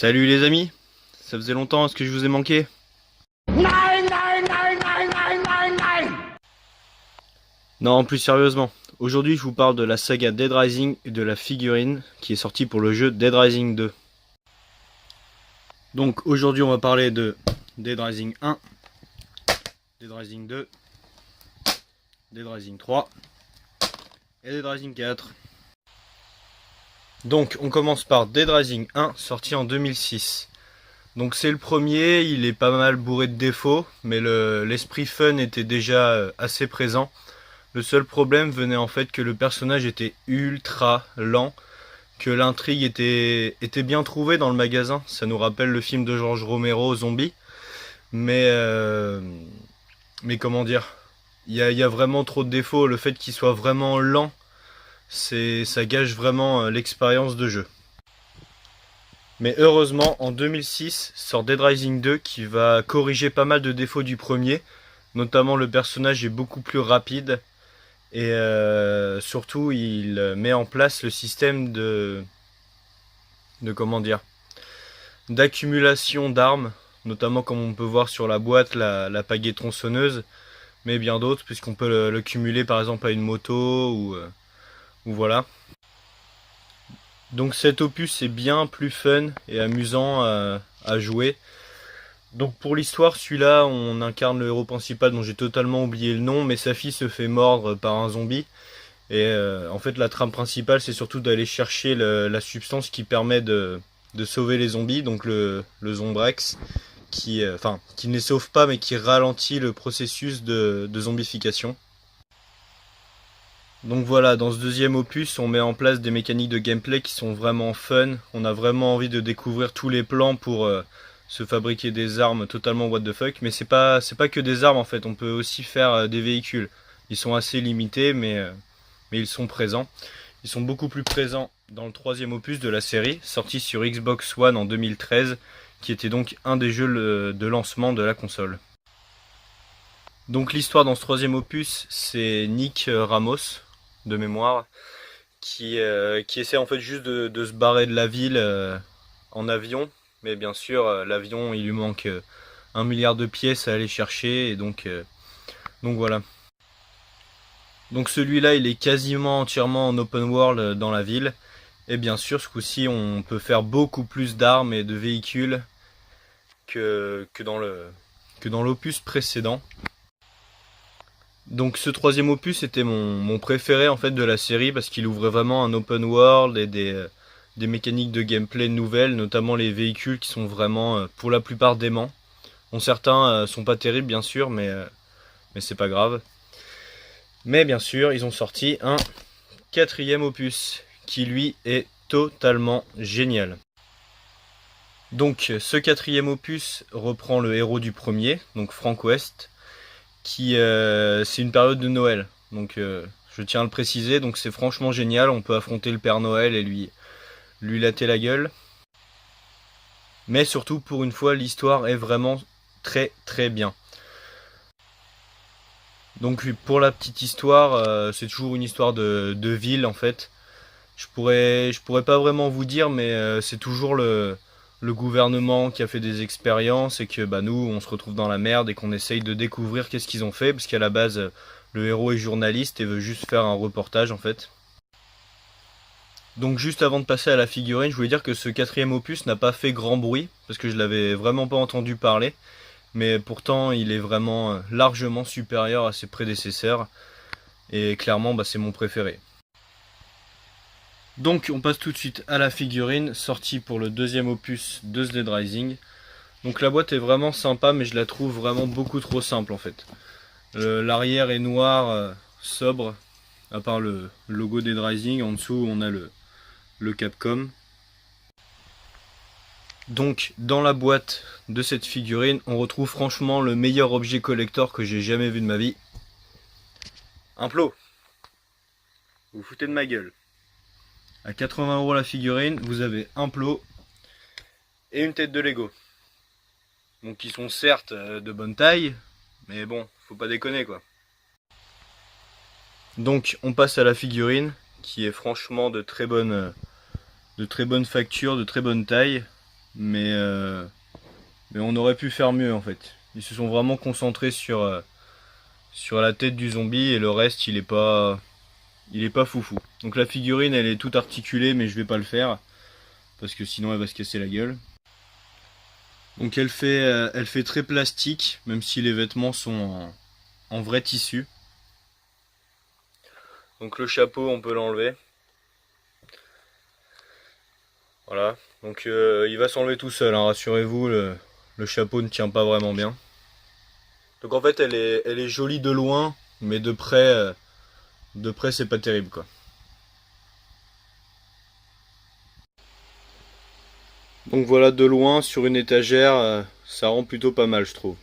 Salut les amis, ça faisait longtemps, est-ce que je vous ai manqué? Non, plus sérieusement, aujourd'hui je vous parle de la saga Dead Rising et de la figurine qui est sortie pour le jeu Dead Rising 2. Donc aujourd'hui on va parler de Dead Rising 1, Dead Rising 2, Dead Rising 3 et Dead Rising 4. Donc on commence par Dead Rising 1, sorti en 2006. Donc c'est le premier, il est pas mal bourré de défauts, mais l'esprit fun était déjà assez présent. Le seul problème venait en fait que le personnage était ultra lent, que l'intrigue était bien trouvée dans le magasin. Ça nous rappelle le film de George Romero, Zombie. Mais comment dire, il y a vraiment trop de défauts. Le fait qu'il soit vraiment lent, ça gâche vraiment l'expérience de jeu. Mais heureusement, en 2006 sort Dead Rising 2 qui va corriger pas mal de défauts du premier. Notamment le personnage est beaucoup plus rapide. Et surtout, il met en place le système de comment dire, d'accumulation d'armes, notamment comme on peut voir sur la boîte, la pagaie tronçonneuse, mais bien d'autres, puisqu'on peut le cumuler par exemple à une moto ou voilà. Donc cet opus est bien plus fun et amusant à jouer. Donc pour l'histoire, celui-là, on incarne le héros principal dont j'ai totalement oublié le nom, mais sa fille se fait mordre par un zombie. Et en fait, la trame principale, c'est surtout d'aller chercher la substance qui permet de sauver les zombies, donc le Zombrex, qui ne les sauve pas, mais qui ralentit le processus de zombification. Donc voilà, dans ce deuxième opus, on met en place des mécaniques de gameplay qui sont vraiment fun. On a vraiment envie de découvrir tous les plans pour se fabriquer des armes totalement what the fuck. Mais c'est pas que des armes en fait, on peut aussi faire des véhicules. Ils sont assez limités, mais ils sont présents. Ils sont beaucoup plus présents dans le troisième opus de la série, sorti sur Xbox One en 2013, qui était donc un des jeux de lancement de la console. Donc l'histoire dans ce troisième opus, c'est Nick Ramos, de mémoire, qui essaie en fait juste de se barrer de la ville en avion. Mais bien sûr, l'avion, il lui manque 1 milliard de pièces à aller chercher, et donc voilà. Donc celui-là, il est quasiment entièrement en open world dans la ville. Et bien sûr, ce coup-ci, on peut faire beaucoup plus d'armes et de véhicules que dans l'opus précédent. Donc ce troisième opus était mon préféré en fait de la série parce qu'il ouvrait vraiment un open world et des mécaniques de gameplay nouvelles, notamment les véhicules qui sont vraiment pour la plupart déments. Bon, certains sont pas terribles bien sûr, mais c'est pas grave. Mais bien sûr, ils ont sorti un quatrième opus qui lui est totalement génial. Donc ce quatrième opus reprend le héros du premier, donc Frank West, qui c'est une période de Noël. Donc je tiens à le préciser, donc c'est franchement génial, on peut affronter le Père Noël et lui latter la gueule. Mais surtout pour une fois l'histoire est vraiment très très bien. Donc pour la petite histoire, c'est toujours une histoire de ville en fait. Je pourrais pas vraiment vous dire, mais c'est toujours le gouvernement qui a fait des expériences et que bah, nous on se retrouve dans la merde et qu'on essaye de découvrir qu'est-ce qu'ils ont fait, parce qu'à la base le héros est journaliste et veut juste faire un reportage en fait. Donc juste avant de passer à la figurine, je voulais dire que ce quatrième opus n'a pas fait grand bruit, parce que je l'avais vraiment pas entendu parler, mais pourtant il est vraiment largement supérieur à ses prédécesseurs, et clairement bah, c'est mon préféré. Donc on passe tout de suite à la figurine, sortie pour le deuxième opus de Dead Rising. Donc la boîte est vraiment sympa, mais je la trouve vraiment beaucoup trop simple en fait. L'arrière est noir, sobre, à part le logo Dead Rising. En dessous on a le Capcom. Donc dans la boîte de cette figurine, on retrouve franchement le meilleur objet collector que j'ai jamais vu de ma vie. Un plot. Vous vous foutez de ma gueule. À 80 € la figurine, vous avez un plot et une tête de Lego. Donc qui sont certes de bonne taille, mais bon, faut pas déconner quoi. Donc on passe à la figurine, qui est franchement de très bonne facture, de très bonne taille. mais on aurait pu faire mieux en fait. Ils se sont vraiment concentrés sur la tête du zombie et le reste il est pas foufou. Donc la figurine elle est toute articulée mais je vais pas le faire parce que sinon elle va se casser la gueule. Donc elle fait très plastique même si les vêtements sont en vrai tissu. Donc le chapeau on peut l'enlever. Voilà, donc il va s'enlever tout seul, hein, rassurez-vous, le chapeau ne tient pas vraiment bien. Donc en fait elle est jolie de loin, mais de près c'est pas terrible quoi. Donc voilà, de loin sur une étagère, ça rend plutôt pas mal je trouve.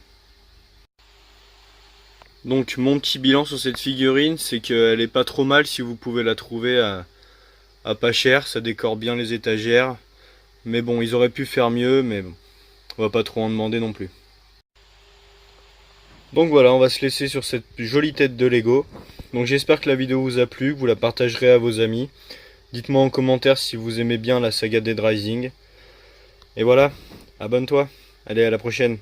Donc mon petit bilan sur cette figurine, c'est qu'elle est pas trop mal si vous pouvez la trouver à pas cher, ça décore bien les étagères. Mais bon, ils auraient pu faire mieux, mais bon, on va pas trop en demander non plus. Donc voilà, on va se laisser sur cette jolie tête de Lego. Donc j'espère que la vidéo vous a plu, que vous la partagerez à vos amis. Dites-moi en commentaire si vous aimez bien la saga Dead Rising. Et voilà, abonne-toi. Allez, à la prochaine.